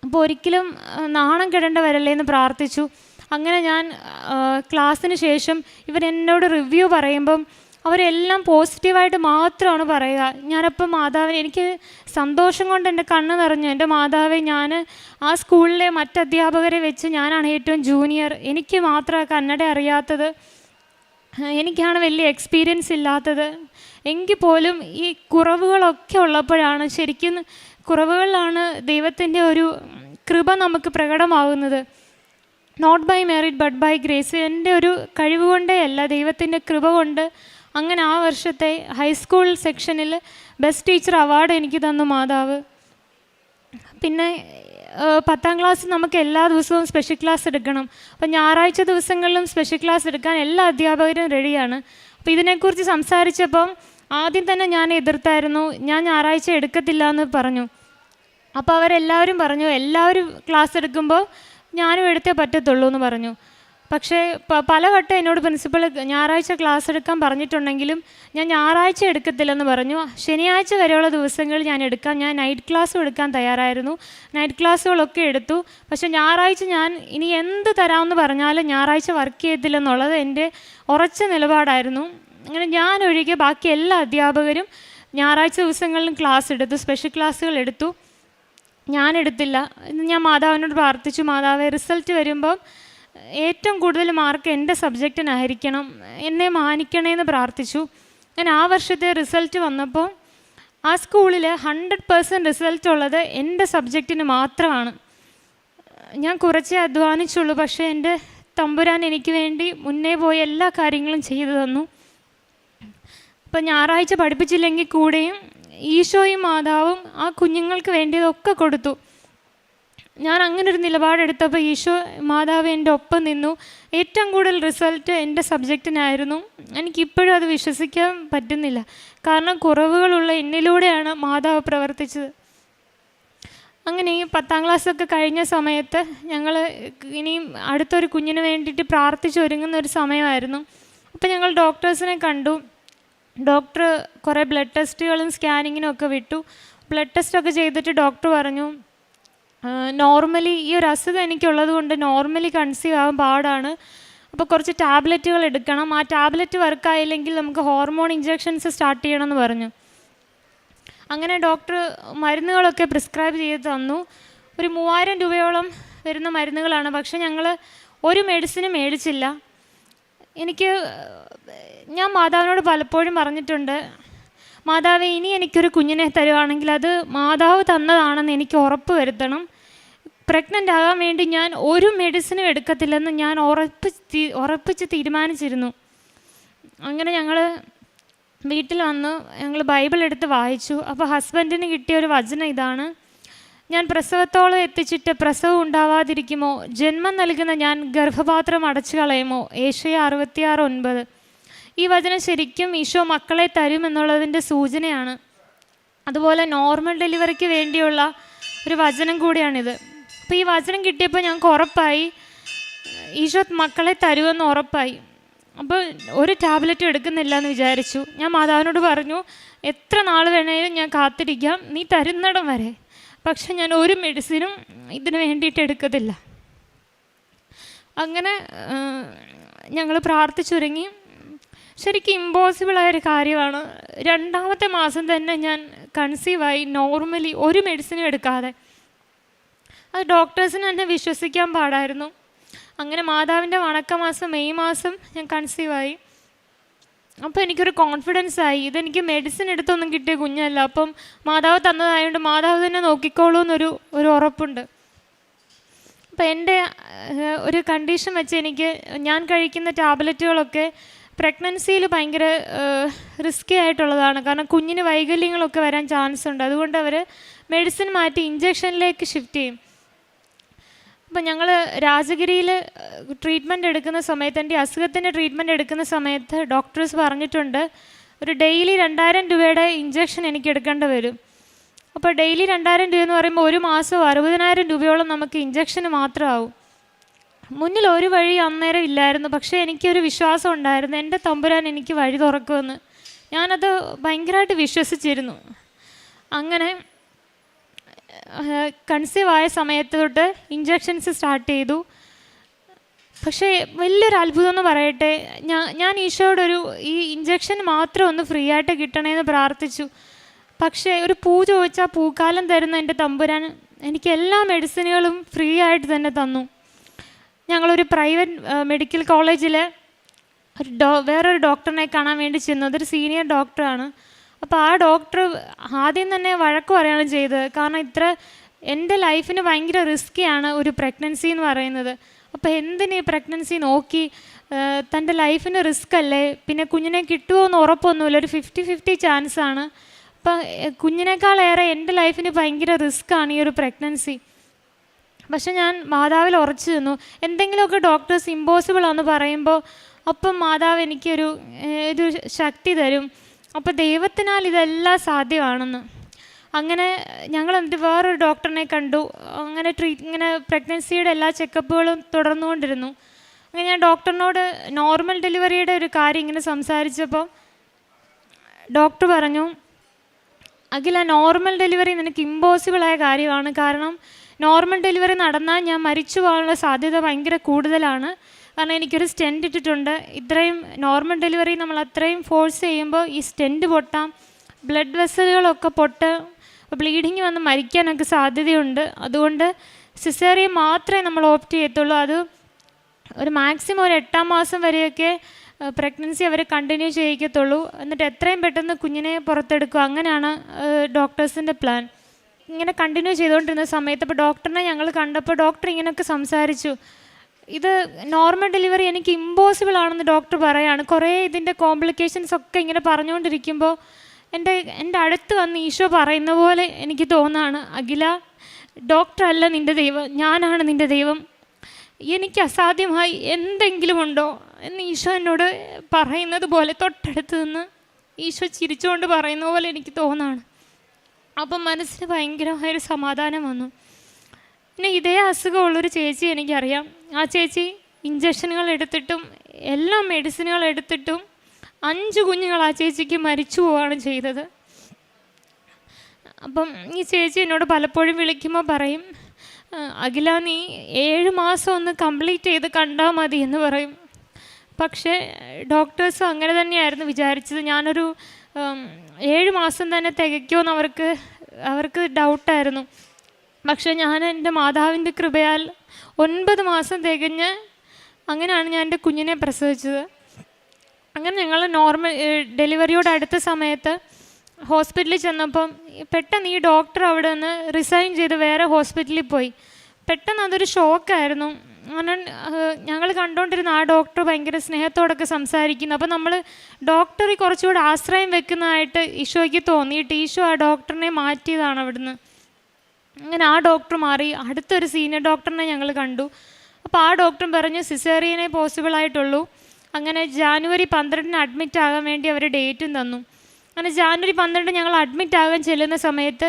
അപ്പോൾ ഒരിക്കലും നാണം കെടേണ്ട വരല്ലേ എന്ന് പ്രാർത്ഥിച്ചു. അങ്ങനെ ഞാൻ ക്ലാസ്സിന് ശേഷം ഇവരെന്നോട് റിവ്യൂ പറയുമ്പം അവരെല്ലാം പോസിറ്റീവായിട്ട് മാത്രമാണ് പറയുക. ഞാനപ്പം മാതാവിനെ, എനിക്ക് സന്തോഷം കൊണ്ട് എൻ്റെ കണ്ണ് നിറഞ്ഞു. എൻ്റെ മാതാവെ, ഞാൻ ആ സ്കൂളിലെ മറ്റധ്യാപകരെ വെച്ച് ഞാനാണ് ഏറ്റവും ജൂനിയർ, എനിക്ക് മാത്രമേ കന്നഡ അറിയാത്തത്, എനിക്കാണ് വലിയ എക്സ്പീരിയൻസ് ഇല്ലാത്തത്. എങ്കിൽ പോലും ഈ കുറവുകളൊക്കെ ഉള്ളപ്പോഴാണ്, ശരിക്കും കുറവുകളിലാണ് ദൈവത്തിൻ്റെ ഒരു കൃപ നമുക്ക് പ്രകടമാകുന്നത്. Not by merit but by grace. എൻ്റെ ഒരു കഴിവ് കൊണ്ടേ അല്ല, ദൈവത്തിൻ്റെ കൃപ കൊണ്ട്. അങ്ങനെ ആ വർഷത്തെ ഹൈസ്കൂൾ സെക്ഷനിൽ ബെസ്റ്റ് ടീച്ചർ അവാർഡ് എനിക്ക് തന്നു മാതാവ്. പിന്നെ 10ാം ക്ലാസ് നമുക്ക് എല്ലാ ദിവസവും സ്പെഷ്യൽ ക്ലാസ് എടുക്കണം. അപ്പം ഞായറാഴ്ച ദിവസങ്ങളിലും സ്പെഷ്യൽ ക്ലാസ് എടുക്കാൻ എല്ലാ അധ്യാപകരും റെഡിയാണ്. അപ്പോൾ ഇതിനെക്കുറിച്ച് സംസാരിച്ചപ്പം ആദ്യം തന്നെ ഞാൻ എതിർത്തായിരുന്നു, ഞാൻ ഞായറാഴ്ച എടുക്കത്തില്ല എന്ന് പറഞ്ഞു. അപ്പോൾ അവരെല്ലാവരും പറഞ്ഞു, എല്ലാവരും ക്ലാസ് എടുക്കുമ്പോൾ ഞാനും എടുത്തേ പറ്റത്തുള്ളൂ എന്ന് പറഞ്ഞു. പക്ഷേ പലവട്ടം എന്നോട് പ്രിൻസിപ്പൾ ഞായറാഴ്ച ക്ലാസ് എടുക്കാൻ പറഞ്ഞിട്ടുണ്ടെങ്കിലും ഞാൻ ഞായറാഴ്ച എടുക്കത്തില്ലെന്ന് പറഞ്ഞു. ശനിയാഴ്ച വരെയുള്ള ദിവസങ്ങളിൽ ഞാൻ എടുക്കാം. ഞാൻ നൈറ്റ് ക്ലാസ്സും എടുക്കാൻ തയ്യാറായിരുന്നു. നൈറ്റ് ക്ലാസ്സുകളൊക്കെ എടുത്തു. പക്ഷേ ഞായറാഴ്ച ഞാൻ ഇനി എന്ത് തരാമെന്ന് പറഞ്ഞാലും ഞായറാഴ്ച വർക്ക് ചെയ്യത്തില്ലെന്നുള്ളത് എൻ്റെ ഉറച്ച നിലപാടായിരുന്നു. അങ്ങനെ ഞാൻ ഒഴികെ ബാക്കി എല്ലാ അധ്യാപകരും ഞായറാഴ്ച ദിവസങ്ങളിലും ക്ലാസ് എടുത്തു, സ്പെഷ്യൽ ക്ലാസ്സുകൾ എടുത്തു. ഞാൻ എടുത്തില്ല. ഞാൻ മാതാവിനോട് പ്രാർത്ഥിച്ചു, മാതാവേ, റിസൾട്ട് വരുമ്പം ഏറ്റവും കൂടുതൽ മാർക്ക് എൻ്റെ സബ്ജക്റ്റിനായിരിക്കണം, എന്നെ മാനിക്കണേന്ന് പ്രാർത്ഥിച്ചു. ഞാൻ ആ വർഷത്തെ റിസൾട്ട് വന്നപ്പോൾ ആ സ്കൂളിൽ 100% റിസൾട്ട് ഉള്ളത് എൻ്റെ സബ്ജക്റ്റിന് മാത്രമാണ്. ഞാൻ കുറച്ചേ അധ്വാനിച്ചുള്ളൂ, പക്ഷേ എൻ്റെ തമ്പുരാൻ എനിക്ക് വേണ്ടി മുന്നേ പോയി എല്ലാ കാര്യങ്ങളും ചെയ്തു തന്നു. ഇപ്പം ഞായറാഴ്ച പഠിപ്പിച്ചില്ലെങ്കിൽ കൂടെയും ഈശോയും മാതാവും ആ കുഞ്ഞുങ്ങൾക്ക് വേണ്ടിയതൊക്കെ കൊടുത്തു. ഞാൻ അങ്ങനൊരു നിലപാടെടുത്തപ്പോൾ ഈശോ മാതാവ് എൻ്റെ ഒപ്പം നിന്നു. ഏറ്റവും കൂടുതൽ റിസൾട്ട് എൻ്റെ സബ്ജക്റ്റിനായിരുന്നു. എനിക്കിപ്പോഴും അത് വിശ്വസിക്കാൻ പറ്റുന്നില്ല. കാരണം കുറവുകളുള്ള എന്നിലൂടെയാണ് മാതാവ് പ്രവർത്തിച്ചത്. അങ്ങനെ ഈ 10ാം ക്ലാസ്സൊക്കെ കഴിഞ്ഞ സമയത്ത് ഞങ്ങൾ ഇനിയും അടുത്തൊരു കുഞ്ഞിന് വേണ്ടിയിട്ട് പ്രാർത്ഥിച്ചൊരുങ്ങുന്ന ഒരു സമയമായിരുന്നു. അപ്പോൾ ഞങ്ങൾ ഡോക്ടേഴ്സിനെ കണ്ടു. ഡോക്ടർ കുറേ ബ്ലഡ് ടെസ്റ്റുകളും സ്കാനിങ്ങിനും ഒക്കെ വിട്ടു. ബ്ലഡ് ടെസ്റ്റൊക്കെ ചെയ്തിട്ട് ഡോക്ടർ പറഞ്ഞു, നോർമലി ഈ ഒരു അസുഖം എനിക്കുള്ളത് കൊണ്ട് നോർമലി കൺസീവ് ആവാൻ പാടാണ്. അപ്പോൾ കുറച്ച് ടാബ്ലറ്റുകൾ എടുക്കണം. ആ ടാബ്ലറ്റ് വർക്കായില്ലെങ്കിൽ നമുക്ക് ഹോർമോൺ ഇഞ്ചെക്ഷൻസ് സ്റ്റാർട്ട് ചെയ്യണമെന്ന് പറഞ്ഞു. അങ്ങനെ ഡോക്ടർ മരുന്നുകളൊക്കെ പ്രിസ്ക്രൈബ് ചെയ്ത് തന്നു. ഒരു 3000 രൂപയോളം വരുന്ന മരുന്നുകളാണ്. പക്ഷെ ഞങ്ങൾ ഒരു മെഡിസിനും മേടിച്ചില്ല. ഞാൻ മാതാവിനോട് പലപ്പോഴും പറഞ്ഞിട്ടുണ്ട്, മാതാവേ, ഇനി എനിക്കൊരു കുഞ്ഞിനെ തരുവാണെങ്കിൽ അത് മാതാവ് തന്നതാണെന്ന് എനിക്ക് ഉറപ്പ് വരുത്തണം. പ്രഗ്നൻ്റ് ആകാൻ വേണ്ടി ഞാൻ ഒരു മെഡിസിനും എടുക്കത്തില്ലെന്ന് ഞാൻ ഉറപ്പിച്ച് തീരുമാനിച്ചിരുന്നു. അങ്ങനെ ഞങ്ങൾ വീട്ടിൽ വന്ന് ഞങ്ങൾ ബൈബിൾ എടുത്ത് വായിച്ചു. അപ്പോൾ ഹസ്ബൻഡിന് കിട്ടിയ ഒരു വചനം ഇതാണ്: ഞാൻ പ്രസവത്തോളം എത്തിച്ചിട്ട് പ്രസവം ഉണ്ടാവാതിരിക്കുമോ? ജന്മം നൽകുന്ന ഞാൻ ഗർഭപാത്രം അടച്ചു കളയുമോ? ഏശയ്യ 66:9. ഈ വചനം ശരിക്കും ഈശോ മക്കളെ തരുമെന്നുള്ളതിൻ്റെ സൂചനയാണ്. അതുപോലെ നോർമൽ ഡെലിവറിക്ക് വേണ്ടിയുള്ള ഒരു വചനം കൂടിയാണിത്. അപ്പോൾ ഈ വചനം കിട്ടിയപ്പോൾ ഞങ്ങൾക്ക് ഉറപ്പായി ഈശോ മക്കളെ തരുമെന്ന് ഉറപ്പായി. അപ്പോൾ ഒരു ടാബ്ലറ്റും എടുക്കുന്നില്ല എന്ന് വിചാരിച്ചു. ഞാൻ മാതാവിനോട് പറഞ്ഞു, എത്ര നാൾ വേണേലും ഞാൻ കാത്തിരിക്കാം, നീ തരുന്നിടം വരെ. പക്ഷെ ഞാൻ ഒരു മെഡിസിനും ഇതിന് വേണ്ടിയിട്ട് എടുക്കത്തില്ല. അങ്ങനെ ഞങ്ങൾ പ്രാർത്ഥിച്ചൊരുങ്ങി. ശരിക്കും ഇമ്പോസിബിളായൊരു കാര്യമാണ്. 2ാമത്തെ മാസം തന്നെ ഞാൻ കൺസീവായി, നോർമലി ഒരു മെഡിസിനും എടുക്കാതെ. അത് ഡോക്ടേഴ്സിന് തന്നെ വിശ്വസിക്കാൻ പാടായിരുന്നു. അങ്ങനെ മാതാവിൻ്റെ വണക്കമാസം മെയ് മാസം ഞാൻ കൺസീവായി. അപ്പോൾ എനിക്കൊരു കോൺഫിഡൻസ് ആയി, ഇതെനിക്ക് മെഡിസിൻ എടുത്തൊന്നും കിട്ടിയ കുഞ്ഞല്ല, അപ്പം മാതാവ് തന്നതായതുകൊണ്ട് മാതാവ് തന്നെ നോക്കിക്കോളൂ എന്നൊരു ഉറപ്പുണ്ട്. അപ്പം എൻ്റെ ഒരു കണ്ടീഷൻ വെച്ച് ഞാൻ കഴിക്കുന്ന ടാബ്ലറ്റുകളൊക്കെ പ്രഗ്നൻസിയിൽ ഭയങ്കര റിസ്ക്കി ആയിട്ടുള്ളതാണ്. കാരണം കുഞ്ഞിന് വൈകല്യങ്ങളൊക്കെ വരാൻ ചാൻസ് ഉണ്ട്. അതുകൊണ്ട് അവർ മെഡിസിൻ മാറ്റി ഇഞ്ചക്ഷനിലേക്ക് ഷിഫ്റ്റ് ചെയ്യും. അപ്പം ഞങ്ങൾ രാജഗിരിയിൽ ട്രീറ്റ്മെൻറ്റ് എടുക്കുന്ന സമയത്ത്, എൻ്റെ അസുഖത്തിൻ്റെ ട്രീറ്റ്മെൻറ്റ് എടുക്കുന്ന സമയത്ത് ഡോക്ടേഴ്സ് പറഞ്ഞിട്ടുണ്ട് ഒരു ഡെയിലി 2000 രൂപയുടെ ഇഞ്ചക്ഷൻ എനിക്ക് എടുക്കേണ്ടി വരും. അപ്പോൾ ഡെയിലി 2000 രൂപ എന്ന് പറയുമ്പോൾ ഒരു മാസം 60,000 രൂപയോളം നമുക്ക് ഇഞ്ചക്ഷന് മാത്രമാവും. മുന്നിൽ ഒരു വഴി അന്നേരം ഇല്ലായിരുന്നു. പക്ഷേ എനിക്കൊരു വിശ്വാസം ഉണ്ടായിരുന്നു, എൻ്റെ തമ്പുരാൻ എനിക്ക് വഴി തുറക്കുമെന്ന്. ഞാനത് ഭയങ്കരമായിട്ട് വിശ്വസിച്ചിരുന്നു. അങ്ങനെ കൺസീവ് ആയ സമയത്ത് തൊട്ട് ഇഞ്ചക്ഷൻസ് സ്റ്റാർട്ട് ചെയ്തു. പക്ഷേ വലിയൊരു അത്ഭുതം എന്ന് പറയട്ടെ, ഞാൻ ഈശോയോടൊരു ഈ ഇഞ്ചക്ഷൻ മാത്രം ഒന്ന് ഫ്രീ ആയിട്ട് കിട്ടണമെന്ന് പ്രാർത്ഥിച്ചു. പക്ഷേ ഒരു പൂ ചോദിച്ചാൽ പൂക്കാലം തരുന്ന എൻ്റെ തമ്പുരാൻ എനിക്ക് എല്ലാ മെഡിസിനുകളും ഫ്രീ ആയിട്ട് തന്നെ തന്നു. ഞങ്ങളൊരു പ്രൈവറ്റ് മെഡിക്കൽ കോളേജിൽ വേറൊരു ഡോക്ടറിനെ കാണാൻ വേണ്ടി ചെന്നു. അതൊരു സീനിയർ ഡോക്ടറാണ്. അപ്പോൾ ആ ഡോക്ടർ ആദ്യം തന്നെ വഴക്ക് പറയുകയാണ് ചെയ്തത്. കാരണം എൻ്റെ ലൈഫിന് ഭയങ്കര റിസ്ക്കിയാണ് ഒരു പ്രഗ്നൻസി എന്ന് പറയുന്നത്. അപ്പോൾ എന്തിന് ഈ പ്രഗ്നൻസി നോക്കി, തൻ്റെ ലൈഫിന് റിസ്ക് അല്ലേ, പിന്നെ കുഞ്ഞിനെ കിട്ടുമോ എന്ന് ഉറപ്പൊന്നുമില്ല, ഒരു 50-50 ചാൻസാണ്. അപ്പം കുഞ്ഞിനേക്കാളേറെ എൻ്റെ ലൈഫിന് ഭയങ്കര റിസ്ക്കാണ് ഈ ഒരു പ്രഗ്നൻസി. പക്ഷെ ഞാൻ മാതാവിൽ ഉറച്ചു നിന്നു. എന്തെങ്കിലുമൊക്കെ ഡോക്ടേഴ്സ് ഇമ്പോസിബിൾ ആണെന്ന് പറയുമ്പോൾ അപ്പം മാതാവ് എനിക്കൊരു ശക്തി തരും. അപ്പോൾ ദൈവത്തിനാൽ ഇതെല്ലാം സാധ്യമാണെന്ന്. അങ്ങനെ ഞങ്ങൾ എന്നിട്ട് വേറൊരു ഡോക്ടറിനെ കണ്ടു. അങ്ങനെ ഇങ്ങനെ പ്രഗ്നൻസിയുടെ എല്ലാ ചെക്കപ്പുകളും തുടർന്നുകൊണ്ടിരുന്നു. അങ്ങനെ ഞാൻ ഡോക്ടറിനോട് നോർമൽ ഡെലിവറിയുടെ ഒരു കാര്യം ഇങ്ങനെ സംസാരിച്ചപ്പോൾ ഡോക്ടർ പറഞ്ഞു, അഖില, നോർമൽ ഡെലിവറി നിനക്ക് ഇമ്പോസിബിളായ കാര്യമാണ്. കാരണം നോർമൽ ഡെലിവറി നടന്നാൽ ഞാൻ മരിച്ചു പോകാനുള്ള സാധ്യത ഭയങ്കര കൂടുതലാണ്. കാരണം എനിക്കൊരു സ്റ്റെൻറ്റ് ഇട്ടിട്ടുണ്ട്. ഇത്രയും നോർമൽ ഡെലിവറി നമ്മൾ അത്രയും ഫോഴ്സ് ചെയ്യുമ്പോൾ ഈ സ്റ്റെൻറ്റ് പൊട്ടാം, ബ്ലഡ് വെസലുകളൊക്കെ ബ്ലീഡിങ് വന്ന് മരിക്കാനൊക്കെ സാധ്യതയുണ്ട്. അതുകൊണ്ട് സിസേറിയൻ മാത്രമേ നമ്മൾ ഓപ്റ്റ് ചെയ്യത്തുള്ളൂ. അത് ഒരു മാക്സിമം ഒരു 8-ാം മാസം വരെയൊക്കെ പ്രഗ്നൻസി അവർ കണ്ടിന്യൂ ചെയ്യിക്കത്തുള്ളൂ. എന്നിട്ട് എത്രയും പെട്ടെന്ന് കുഞ്ഞിനെ പുറത്തെടുക്കുക. അങ്ങനെയാണ് ഡോക്ടേഴ്സിൻ്റെ പ്ലാൻ. ഇങ്ങനെ കണ്ടിന്യൂ ചെയ്തുകൊണ്ടിരുന്ന സമയത്ത് ഇപ്പോൾ ഡോക്ടറിനെ ഞങ്ങൾ കണ്ടപ്പോൾ ഡോക്ടർ ഇങ്ങനെയൊക്കെ സംസാരിച്ചു. ഇത് നോർമൽ ഡെലിവറി എനിക്ക് ഇമ്പോസിബിൾ ആണെന്ന് ഡോക്ടർ പറയാണ്. കുറേ ഇതിൻ്റെ കോംപ്ലിക്കേഷൻസ് ഒക്കെ ഇങ്ങനെ പറഞ്ഞുകൊണ്ടിരിക്കുമ്പോൾ എൻ്റെ അടുത്ത് വന്ന് ഈശോ പറയുന്ന പോലെ എനിക്ക് തോന്നുകയാണ്, അഖില, ഡോക്ടറല്ല നിൻ്റെ ദൈവം, ഞാനാണ് നിൻ്റെ ദൈവം. എനിക്ക് അസാധ്യമായി എന്തെങ്കിലും ഉണ്ടോ എന്ന് ഈശോ എന്നോട് പറയുന്നത് പോലെ തൊട്ടടുത്ത് നിന്ന് ഈശോ ചിരിച്ചുകൊണ്ട് പറയുന്ന പോലെ എനിക്ക് തോന്നുകയാണ്. അപ്പം മനസ്സിന് ഭയങ്കരമായൊരു സമാധാനം വന്നു. പിന്നെ ഇതേ അസുഖമുള്ളൊരു ചേച്ചി എനിക്കറിയാം. ആ ചേച്ചി ഇഞ്ചക്ഷനുകൾ എടുത്തിട്ടും എല്ലാ മെഡിസിനുകൾ എടുത്തിട്ടും 5 കുഞ്ഞുങ്ങൾ ആ ചേച്ചിക്ക് മരിച്ചു പോവുകയാണ് ചെയ്തത്. അപ്പം ഈ ചേച്ചി എന്നോട് പലപ്പോഴും വിളിക്കുമ്പോൾ പറയും, അഖില, നീ 7 മാസം ഒന്ന് കംപ്ലീറ്റ് ചെയ്ത് കണ്ടാൽ മതി എന്ന് പറയും. പക്ഷേ ഡോക്ടേഴ്സും അങ്ങനെ തന്നെയായിരുന്നു വിചാരിച്ചത്. ഞാനൊരു 7 മാസം തന്നെ തികയ്ക്കുമെന്ന് അവർക്ക് ഡൗട്ടായിരുന്നു. പക്ഷേ ഞാൻ എൻ്റെ മാതാവിൻ്റെ കൃപയാൽ 9 മാസം തികഞ്ഞ് അങ്ങനെയാണ് ഞാൻ എൻ്റെ കുഞ്ഞിനെ പ്രസവിച്ചത്. അങ്ങനെ ഞങ്ങൾ നോർമൽ ഡെലിവറിയോട് അടുത്ത സമയത്ത് ഹോസ്പിറ്റലിൽ ചെന്നപ്പം പെട്ടെന്ന് ഈ ഡോക്ടർ അവിടെ നിന്ന് റിസൈൻ ചെയ്ത് വേറെ ഹോസ്പിറ്റലിൽ പോയി. പെട്ടെന്ന് അതൊരു ഷോക്കായിരുന്നു. അങ്ങനെ ഞങ്ങൾ കണ്ടുകൊണ്ടിരുന്ന ആ ഡോക്ടർ ഭയങ്കര സ്നേഹത്തോടൊക്കെ സംസാരിക്കുന്നു. അപ്പോൾ നമ്മൾ ഡോക്ടറിൽ കുറച്ചുകൂടെ ആശ്രയം വെക്കുന്നതായിട്ട് ഈശോയ്ക്ക് തോന്നിയിട്ട് ഈശോ ആ ഡോക്ടറിനെ മാറ്റിയതാണ് അവിടുന്ന്. അങ്ങനെ ആ ഡോക്ടർ മാറി അടുത്തൊരു സീനിയർ ഡോക്ടറിനെ ഞങ്ങൾ കണ്ടു. അപ്പോൾ ആ ഡോക്ടറും പറഞ്ഞു സിസേറിയനെ പോസിബിളായിട്ടുള്ളൂ. അങ്ങനെ ജാനുവരി 12 അഡ്മിറ്റ് ആകാൻ വേണ്ടി അവർ ഡേറ്റും തന്നു. അങ്ങനെ ജാനുവരി 12 ഞങ്ങൾ അഡ്മിറ്റ് ആകാൻ ചെല്ലുന്ന സമയത്ത്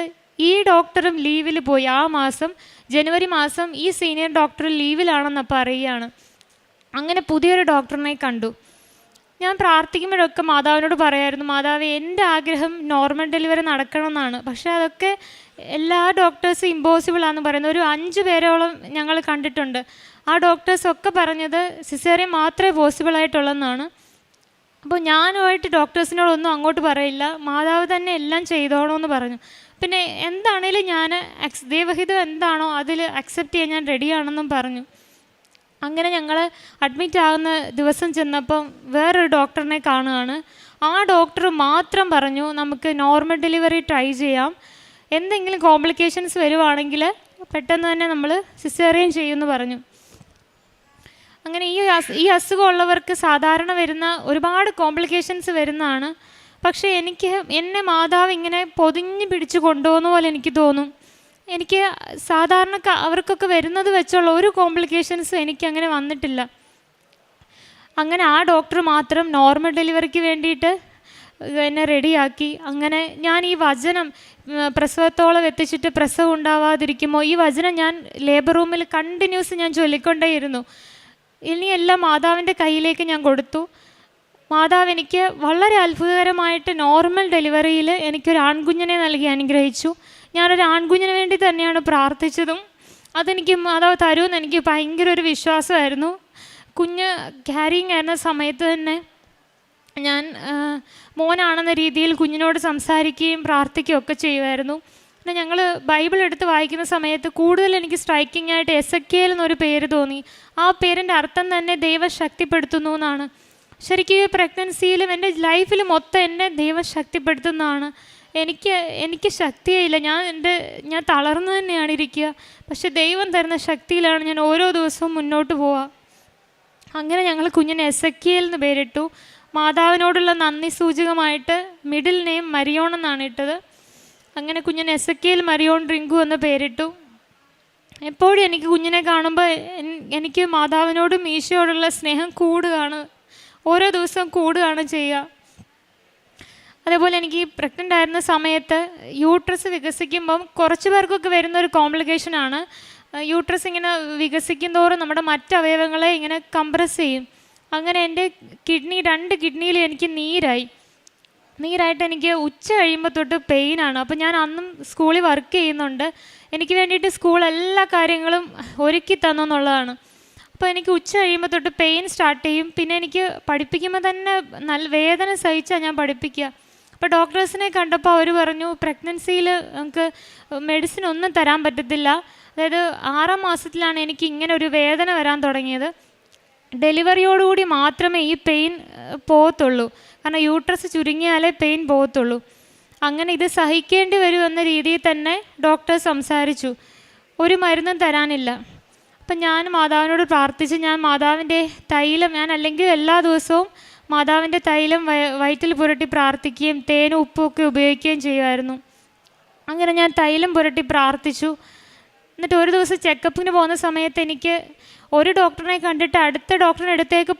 ഈ ഡോക്ടറും ലീവിൽ പോയി. ആ മാസം ജനുവരി മാസം ഈ സീനിയർ ഡോക്ടർ ലീവിലാണെന്നപ്പോൾ അറിയുകയാണ്. അങ്ങനെ പുതിയൊരു ഡോക്ടറിനെ കണ്ടു. ഞാൻ പ്രാർത്ഥിക്കുമ്പോഴൊക്കെ മാതാവിനോട് പറയായിരുന്നു, മാതാവേ, എൻ്റെ ആഗ്രഹം നോർമൽ ഡെലിവറി നടക്കണമെന്നാണ്. പക്ഷേ അതൊക്കെ എല്ലാ ഡോക്ടേഴ്സും ഇമ്പോസിബിളാണെന്ന് പറയുന്നത്. ഒരു 5 പേരോളം ഞങ്ങൾ കണ്ടിട്ടുണ്ട്. ആ ഡോക്ടേഴ്സൊക്കെ പറഞ്ഞത് സിസേറിയൻ മാത്രമേ പോസിബിളായിട്ടുള്ളതെന്നാണ്. അപ്പോൾ ഞാനുമായിട്ട് ഡോക്ടേഴ്സിനോടൊന്നും അങ്ങോട്ട് പറയില്ല, മാതാവ് തന്നെ എല്ലാം ചെയ്തോണമെന്ന് പറഞ്ഞു. പിന്നെ എന്താണേലും ഞാൻ ദൈവഹിതം എന്താണോ അതിൽ അക്സെപ്റ്റ് ചെയ്യാൻ ഞാൻ റെഡിയാണെന്നും പറഞ്ഞു. അങ്ങനെ ഞങ്ങൾ അഡ്മിറ്റ് ആകുന്ന ദിവസം ചെന്നപ്പം വേറൊരു ഡോക്ടറിനെ കാണുകയാണ്. ആ ഡോക്ടർ മാത്രം പറഞ്ഞു, നമുക്ക് നോർമൽ ഡെലിവറി ട്രൈ ചെയ്യാം, എന്തെങ്കിലും കോംപ്ലിക്കേഷൻസ് വരുവാണെങ്കിൽ പെട്ടെന്ന് തന്നെ നമ്മൾ സിസേറിയൻ ചെയ്യുമെന്ന് പറഞ്ഞു. അങ്ങനെ ഈ അസുഖമുള്ളവർക്ക് സാധാരണ വരുന്ന ഒരുപാട് കോംപ്ലിക്കേഷൻസ് വരുന്നതാണ്. പക്ഷേ എന്നെ മാതാവ് ഇങ്ങനെ പൊതിഞ്ഞ് പിടിച്ച് കൊണ്ടുപോകുന്ന പോലെ എനിക്ക് തോന്നും. എനിക്ക് സാധാരണ അവർക്കൊക്കെ വരുന്നത് വെച്ചുള്ള ഒരു കോംപ്ലിക്കേഷൻസും എനിക്കങ്ങനെ വന്നിട്ടില്ല. അങ്ങനെ ആ ഡോക്ടർ മാത്രം നോർമൽ ഡെലിവറിക്ക് വേണ്ടിയിട്ട് എന്നെ റെഡിയാക്കി. അങ്ങനെ ഞാൻ ഈ വചനം പ്രസവത്തോളം എത്തിച്ചിട്ട് പ്രസവം ഉണ്ടാവാതിരിക്കുമ്പോൾ ഈ വചനം ഞാൻ ലേബർ റൂമിൽ കണ്ടിന്യൂസ് ഞാൻ ചൊല്ലിക്കൊണ്ടേയിരുന്നു. ഇനിയെല്ലാം മാതാവിൻ്റെ കയ്യിലേക്ക് ഞാൻ കൊടുത്തു. മാതാവ് എനിക്ക് വളരെ അത്ഭുതകരമായിട്ട് നോർമൽ ഡെലിവറിയിൽ എനിക്കൊരു ആൺകുഞ്ഞിനെ നൽകി അനുഗ്രഹിച്ചു. ഞാനൊരു ആൺകുഞ്ഞിന് വേണ്ടി തന്നെയാണ് പ്രാർത്ഥിച്ചതും അതെനിക്ക് മാതാവ് തരുമെന്ന് എനിക്ക് ഭയങ്കര ഒരു വിശ്വാസമായിരുന്നു. കുഞ്ഞ് ക്യാരിങ് ആയിരുന്ന സമയത്ത് തന്നെ ഞാൻ മോനാണെന്ന രീതിയിൽ കുഞ്ഞിനോട് സംസാരിക്കുകയും പ്രാർത്ഥിക്കുകയും ഒക്കെ ചെയ്യുമായിരുന്നു. പിന്നെ ഞങ്ങൾ ബൈബിൾ എടുത്ത് വായിക്കുന്ന സമയത്ത് കൂടുതൽ എനിക്ക് സ്ട്രൈക്കിംഗ് ആയിട്ട് എസെക്കിയേൽ എന്നൊരു പേര് തോന്നി. ആ പേരിൻ്റെ അർത്ഥം തന്നെ ദൈവം ശക്തിപ്പെടുത്തുന്നു എന്നാണ്. ശരിക്കും ഈ പ്രഗ്നൻസിയിലും എൻ്റെ ലൈഫിൽ മൊത്തം എന്നെ ദൈവം ശക്തിപ്പെടുത്തുന്നതാണ്. എനിക്ക് ശക്തിയില്ല, ഞാൻ തളർന്നു തന്നെയാണ് ഇരിക്കുക. പക്ഷെ ദൈവം തരുന്ന ശക്തിയിലാണ് ഞാൻ ഓരോ ദിവസവും മുന്നോട്ട് പോവുക. അങ്ങനെ ഞങ്ങൾ കുഞ്ഞിന് എസെക്കിയേൽ എന്ന് പേരിട്ടു. മാതാവിനോടുള്ള നന്ദി സൂചകമായിട്ട് മിഡിൽ നെയിം മരിയോൺ എന്നാണ് ഇട്ടത്. അങ്ങനെ കുഞ്ഞിന് എസെക്കിയേൽ മരിയോൺ റിങ്കു എന്ന് പേരിട്ടു. എപ്പോഴും എനിക്ക് കുഞ്ഞിനെ കാണുമ്പോൾ എനിക്ക് മാതാവിനോടും ഈശോയോടുള്ള സ്നേഹം കൂടുകയാണ്, ഓരോ ദിവസവും കൂടുകയാണ് ചെയ്യുക. അതേപോലെ എനിക്ക് പ്രഗ്നൻ്റ് ആയിരുന്ന സമയത്ത് യൂട്രസ് വികസിക്കുമ്പം കുറച്ച് പേർക്കൊക്കെ വരുന്നൊരു കോംപ്ലിക്കേഷനാണ്. യൂട്രസ് ഇങ്ങനെ വികസിക്കും തോറും നമ്മുടെ മറ്റവയവങ്ങളെ ഇങ്ങനെ കംപ്രസ് ചെയ്യും. അങ്ങനെ എൻ്റെ രണ്ട് കിഡ്നിയിൽ എനിക്ക് നീരായിട്ട് എനിക്ക് ഉച്ച കഴിയുമ്പോൾ തൊട്ട് പെയിനാണ്. അപ്പോൾ ഞാൻ അന്നും സ്കൂളിൽ വർക്ക് ചെയ്യുന്നുണ്ട്. എനിക്ക് വേണ്ടിയിട്ട് സ്കൂൾ എല്ലാ കാര്യങ്ങളും ഒരുക്കി തന്നെന്നുള്ളതാണ്. അപ്പോൾ എനിക്ക് ഉച്ച കഴിയുമ്പോൾ തൊട്ട് പെയിൻ സ്റ്റാർട്ട് ചെയ്യും. പിന്നെ എനിക്ക് പഠിപ്പിക്കുമ്പോൾ തന്നെ നല്ല വേദന സഹിച്ചാണ് ഞാൻ പഠിപ്പിക്കുക. അപ്പോൾ ഡോക്ടേഴ്സിനെ കണ്ടപ്പോൾ അവർ പറഞ്ഞു പ്രഗ്നൻസിയിൽ നമുക്ക് മെഡിസിൻ ഒന്നും തരാൻ പറ്റത്തില്ല. അതായത് 6ാം മാസത്തിലാണ് എനിക്ക് ഇങ്ങനെ ഒരു വേദന വരാൻ തുടങ്ങിയത്. ഡെലിവറിയോടുകൂടി മാത്രമേ ഈ പെയിൻ പോകത്തുള്ളൂ, കാരണം യൂട്രസ് ചുരുങ്ങിയാലേ പെയിൻ പോകത്തുള്ളൂ. അങ്ങനെ ഇത് സഹിക്കേണ്ടി വരുമെന്ന രീതിയിൽ തന്നെ ഡോക്ടർ സംസാരിച്ചു. ഒരു മരുന്നും തരാനില്ല. അപ്പം ഞാൻ മാതാവിനോട് പ്രാർത്ഥിച്ച് ഞാൻ മാതാവിൻ്റെ തൈലം, ഞാൻ അല്ലെങ്കിൽ എല്ലാ ദിവസവും മാതാവിൻ്റെ തൈലം വയറ്റിൽ പുരട്ടി പ്രാർത്ഥിക്കുകയും തേനും ഉപ്പും ഒക്കെ ഉപയോഗിക്കുകയും ചെയ്യുമായിരുന്നു. അങ്ങനെ ഞാൻ തൈലം പുരട്ടി പ്രാർത്ഥിച്ചു. എന്നിട്ട് ഒരു ദിവസം ചെക്കപ്പിന് പോകുന്ന സമയത്ത് എനിക്ക് ഒരു ഡോക്ടറിനെ കണ്ടിട്ട് അടുത്ത ഡോക്ടറിൻ്റെ അടുത്തേക്ക്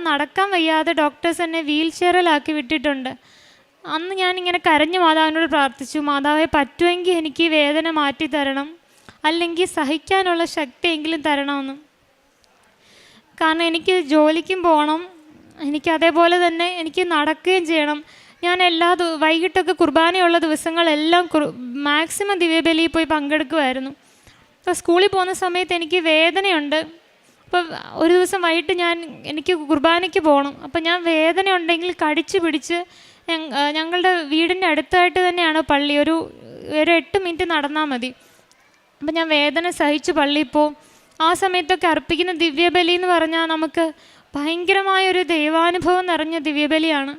നടക്കാൻ വയ്യാതെ ഡോക്ടേഴ്സ് എന്നെ വീൽ ചെയറിലാക്കി വിട്ടിട്ടുണ്ട്. അന്ന് ഞാനിങ്ങനെ കരഞ്ഞ് മാതാവിനോട് പ്രാർത്ഥിച്ചു, മാതാവെ പറ്റുമെങ്കിൽ എനിക്ക് ഈ വേദന മാറ്റി തരണം, അല്ലെങ്കിൽ സഹിക്കാനുള്ള ശക്തിയെങ്കിലും തരണമെന്ന്. കാരണം എനിക്ക് ജോലിക്കും പോകണം, എനിക്ക് അതേപോലെ തന്നെ എനിക്ക് നടക്കുകയും ചെയ്യണം. ഞാൻ വൈകിട്ടൊക്കെ കുർബാനയുള്ള ദിവസങ്ങളെല്ലാം മാക്സിമം ദിവ്യബലിയിൽ പോയി പങ്കെടുക്കുമായിരുന്നു. അപ്പോൾ സ്കൂളിൽ പോകുന്ന സമയത്ത് എനിക്ക് വേദനയുണ്ട്. അപ്പോൾ ഒരു ദിവസം വൈകിട്ട് എനിക്ക് കുർബാനയ്ക്ക് പോകണം. അപ്പോൾ ഞാൻ വേദന ഉണ്ടെങ്കിൽ കടിച്ച് പിടിച്ച് ഞങ്ങളുടെ വീടിൻ്റെ അടുത്തായിട്ട് തന്നെയാണ് പള്ളി, ഒരു 8 മിനിറ്റ് നടന്നാൽ മതി. അപ്പം ഞാൻ വേദന സഹിച്ച് പള്ളിയിൽ പോവും. ആ സമയത്തൊക്കെ അർപ്പിക്കുന്ന ദിവ്യബലി എന്ന് പറഞ്ഞാൽ നമുക്ക് ഭയങ്കരമായൊരു ദൈവാനുഭവം നിറഞ്ഞ ദിവ്യബലിയാണ്.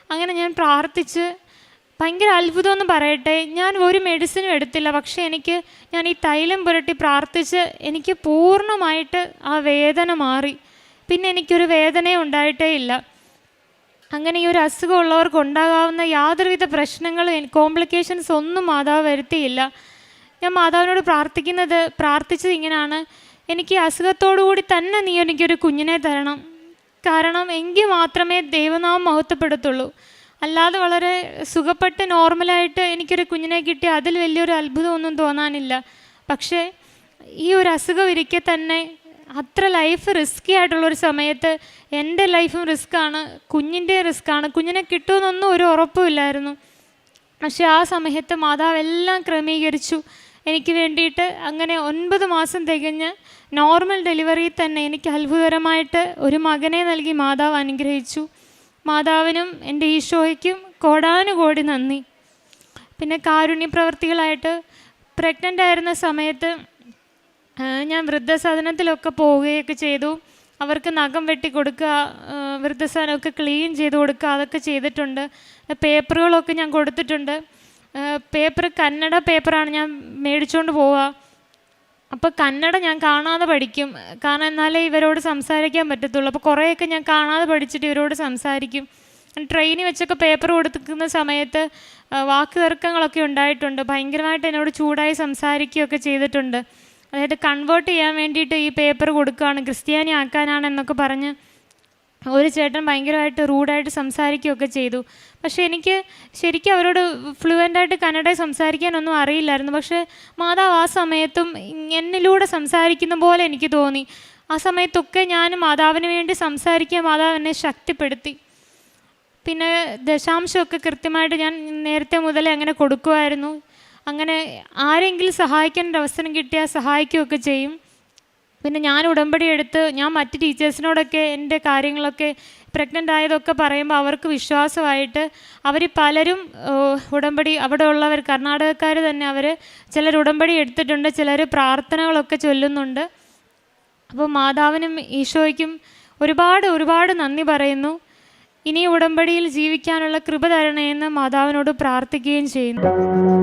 അങ്ങനെ ഞാൻ പ്രാർത്ഥിച്ച് ഭയങ്കര അത്ഭുതമെന്ന് പറയട്ടെ, ഞാൻ ഒരു മെഡിസിനും എടുത്തില്ല. പക്ഷേ ഞാൻ ഈ തൈലം പുരട്ടി പ്രാർത്ഥിച്ച് എനിക്ക് പൂർണ്ണമായിട്ട് ആ വേദന മാറി. പിന്നെ എനിക്കൊരു വേദനയും ഉണ്ടായിട്ടേ ഇല്ല. അങ്ങനെ ഈ ഒരു അസുഖമുള്ളവർക്ക് ഉണ്ടാകാവുന്ന യാതൊരുവിധ പ്രശ്നങ്ങളും കോംപ്ലിക്കേഷൻസ് ഒന്നും മാതാവ് വരുത്തിയില്ല. ഞാൻ മാതാവിനോട് പ്രാർത്ഥിച്ചത് ഇങ്ങനെയാണ്, എനിക്ക് അസുഖത്തോടു കൂടി തന്നെ നീ എനിക്കൊരു കുഞ്ഞിനെ തരണം. കാരണം എങ്കിൽ മാത്രമേ ദൈവനാമം മഹത്വപ്പെടുത്തുള്ളൂ. അല്ലാതെ വളരെ സുഖപ്പെട്ട് നോർമലായിട്ട് എനിക്കൊരു കുഞ്ഞിനെ കിട്ടി അതിൽ വലിയൊരു അത്ഭുതമൊന്നും തോന്നാനില്ല. പക്ഷേ ഈ ഒരു അസുഖം ഇരിക്കെ തന്നെ അത്ര ലൈഫ് റിസ്ക്കി ആയിട്ടുള്ളൊരു സമയത്ത് എൻ്റെ ലൈഫും റിസ്ക്കാണ്, കുഞ്ഞിൻ്റെ റിസ്ക്കാണ്. കുഞ്ഞിനെ കിട്ടുമെന്നൊന്നും ഒരു ഉറപ്പുമില്ലായിരുന്നു. പക്ഷേ ആ സമയത്ത് മാതാവ് എല്ലാം ക്രമീകരിച്ചു എനിക്ക് വേണ്ടിയിട്ട്. അങ്ങനെ 9 മാസം തികഞ്ഞ് നോർമൽ ഡെലിവറിയിൽ തന്നെ എനിക്ക് അത്ഭുതകരമായിട്ട് ഒരു മകനെ നൽകി മാതാവ് അനുഗ്രഹിച്ചു. മാതാവിനും എൻ്റെ ഈശോയ്ക്കും കോടാനുകോടി നന്ദി. പിന്നെ കാരുണ്യ പ്രവർത്തികളായിട്ട് പ്രഗ്നൻ്റ് ആയിരുന്ന സമയത്ത് ഞാൻ വൃദ്ധസദനത്തിലൊക്കെ പോവുകയൊക്കെ ചെയ്തു. അവർക്ക് നഖം വെട്ടി കൊടുക്കുക, വൃദ്ധസദനമൊക്കെ ക്ലീൻ ചെയ്ത് കൊടുക്കുക, അതൊക്കെ ചെയ്തിട്ടുണ്ട്. പേപ്പറുകളൊക്കെ ഞാൻ കൊടുത്തിട്ടുണ്ട്. പേപ്പർ കന്നഡ പേപ്പറാണ് ഞാൻ മേടിച്ചുകൊണ്ട് പോവുക. അപ്പോൾ കന്നഡ ഞാൻ കാണാതെ പഠിക്കും, കാരണം എന്നാലേ ഇവരോട് സംസാരിക്കാൻ പറ്റത്തുള്ളൂ. അപ്പോൾ കുറേയൊക്കെ ഞാൻ കാണാതെ പഠിച്ചിട്ട് ഇവരോട് സംസാരിക്കും. ട്രെയിനിൽ വെച്ചൊക്കെ പേപ്പർ കൊടുക്കുന്ന സമയത്ത് വാക്ക് തർക്കങ്ങളൊക്കെ ഉണ്ടായിട്ടുണ്ട്. ഭയങ്കരമായിട്ട് എന്നോട് ചൂടായി സംസാരിക്കുകയൊക്കെ ചെയ്തിട്ടുണ്ട്. അതായത് കൺവേർട്ട് ചെയ്യാൻ വേണ്ടിയിട്ട് ഈ പേപ്പർ കൊടുക്കുകയാണ്, ക്രിസ്ത്യാനി ആക്കാനാണ് എന്നൊക്കെ പറഞ്ഞ് ഒരു ചേട്ടൻ ഭയങ്കരമായിട്ട് റൂഡായിട്ട് സംസാരിക്കുകയൊക്കെ ചെയ്തു. പക്ഷേ എനിക്ക് ശരിക്കും അവരോട് ഫ്ലുവൻ്റായിട്ട് കന്നഡ സംസാരിക്കാനൊന്നും അറിയില്ലായിരുന്നു. പക്ഷേ മാതാവ് ആ സമയത്തും എന്നിലൂടെ സംസാരിക്കുന്ന പോലെ എനിക്ക് തോന്നി. ആ സമയത്തൊക്കെ ഞാൻ മാതാവിന് വേണ്ടി സംസാരിക്കാൻ മാതാവ് എന്നെ ശക്തിപ്പെടുത്തി. പിന്നെ ദശാംശമൊക്കെ കൃത്യമായിട്ട് ഞാൻ നേരത്തെ മുതലേ അങ്ങനെ കൊടുക്കുമായിരുന്നു. അങ്ങനെ ആരെങ്കിലും സഹായിക്കാൻ ഒരു അവസരം കിട്ടിയാൽ സഹായിക്കുകയൊക്കെ ചെയ്യും. പിന്നെ ഞാൻ ഉടമ്പടി എടുത്ത് ഞാൻ മറ്റ് ടീച്ചേഴ്സിനോടൊക്കെ എൻ്റെ കാര്യങ്ങളൊക്കെ പ്രഗ്നൻ്റ് ആയതൊക്കെ പറയുമ്പോൾ അവർക്ക് വിശ്വാസമായിട്ട് അവർ പലരും ഉടമ്പടി, അവിടെ ഉള്ളവർ കർണാടകക്കാർ തന്നെ അവർ ചിലർ ഉടമ്പടി എടുത്തിട്ടുണ്ട്, ചിലർ പ്രാർത്ഥനകളൊക്കെ ചൊല്ലുന്നുണ്ട്. അപ്പോൾ മാതാവിനും ഈശോയ്ക്കും ഒരുപാട് ഒരുപാട് നന്ദി പറയുന്നു. ഇനി ഉടമ്പടിയിൽ ജീവിക്കാനുള്ള കൃപ തരണേയെന്ന് മാതാവിനോട് പ്രാർത്ഥിക്കുകയും ചെയ്യുന്നു.